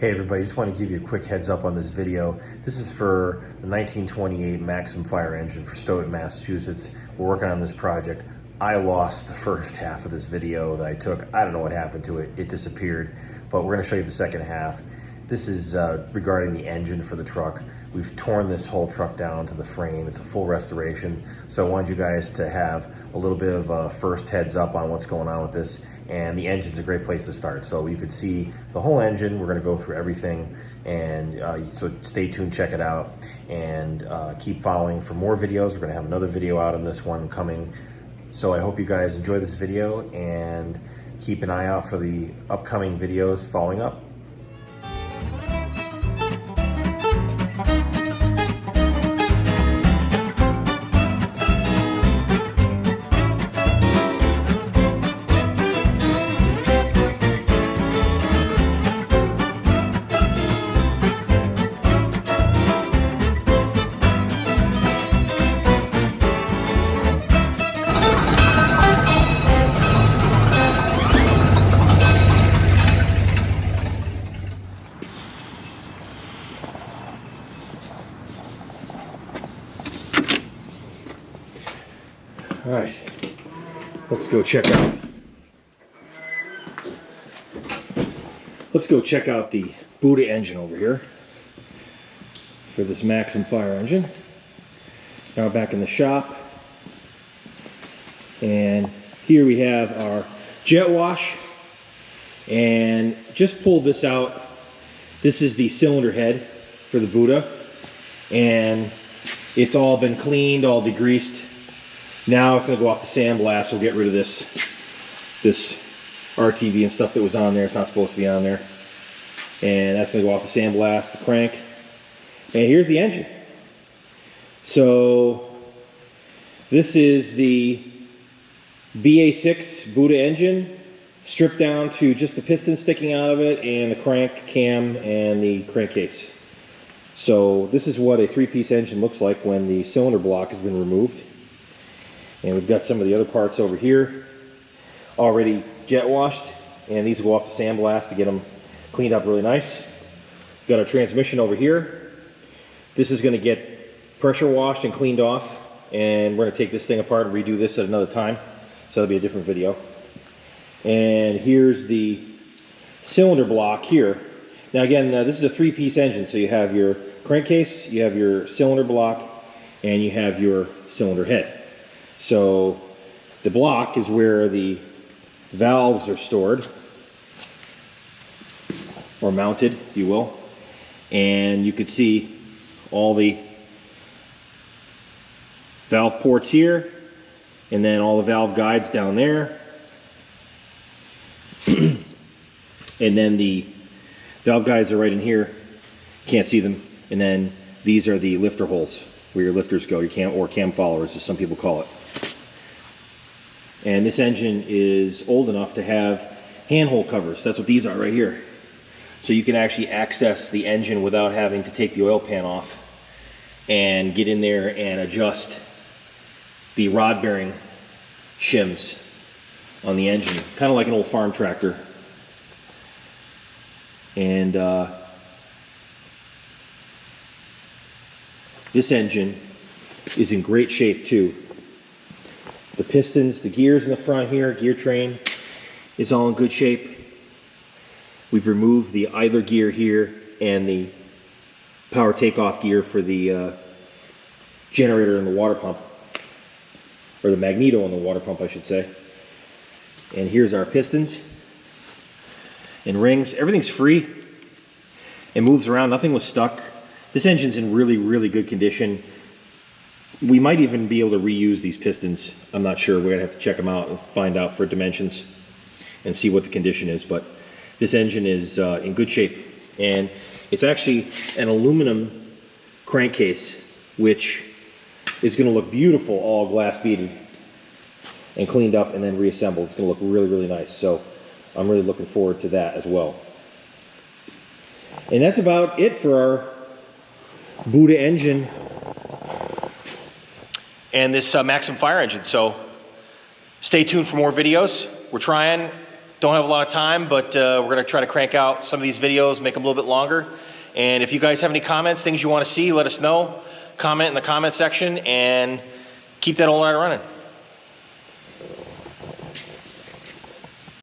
Hey everybody, just want to give you a quick heads up on this video. This is for the 1928 Maxim fire engine for Stoughton, Massachusetts. We're working on this project. I lost the first half of this video that I took. I don't know what happened to it. It disappeared, but we're going to show you the second half. This is regarding the engine for the truck. We've torn this whole truck down to the frame. It's a full restoration. So I wanted you guys to have a little bit of a first heads up on what's going on with this. And the engine's a great place to start. So you could see the whole engine. We're gonna go through everything. And so stay tuned, check it out. And keep following for more videos. We're gonna have another video out on this one coming. So I hope you guys enjoy this video and keep an eye out for the upcoming videos following up. All right, let's go check out. Let's go check out the Buddha engine over here for this Maxim fire engine. Now we're back in the shop, and here we have our jet wash. And just pulled this out. This is the cylinder head for the Buddha, and it's all been cleaned, all degreased. Now it's going to go off the sandblast. We'll get rid of this RTV and stuff that was on there. It's not supposed to be on there. And that's going to go off the sandblast, the crank. And here's the engine. So this is the BA6 Buddha engine, stripped down to just the piston sticking out of it and the crank cam and the crankcase. So this is what a three-piece engine looks like when the cylinder block has been removed. And we've got some of the other parts over here already jet washed, and these will go off the sandblast to get them cleaned up really nice. We've got our transmission over here. This is going to get pressure washed and cleaned off, and we're going to take this thing apart and redo this at another time. So that'll be a different video. And here's the cylinder block here. Now again, this is a three-piece engine, so you have your crankcase, you have your cylinder block, and you have your cylinder head. So the block is where the valves are stored, or mounted, if you will. And you can see all the valve ports here, and then all the valve guides down there. And then the valve guides are right in here. Can't see them. And then these are the lifter holes where your lifters go, your cam, or cam followers, as some people call it. And this engine is old enough to have handhold covers. That's what these are right here. So you can actually access the engine without having to take the oil pan off and get in there and adjust the rod bearing shims on the engine. Kind of like an old farm tractor. And this engine is in great shape too. The pistons, the gears in the front here, gear train is all in good shape. We've removed the idler gear here and the power takeoff gear for the generator and the water pump, or the magneto on the water pump, I should say. And here's our pistons and rings. Everything's free and moves around. Nothing was stuck. This engine's in really, really good condition. We might even be able to reuse these pistons. I'm not sure. We're going to have to check them out and find out for dimensions and see what the condition is. But this engine is in good shape. And it's actually an aluminum crankcase, which is going to look beautiful, all glass beaded and cleaned up and then reassembled. It's going to look really, really nice. So I'm really looking forward to that as well. And that's about it for our Buddha engine and this Maxim fire engine. So stay tuned for more videos. We're trying Don't have a lot of time, but we're gonna try to crank out some of these videos, make them a little bit longer. And if you guys have any comments, things you wanna see, let us know. Comment in the comment section and keep that old line running.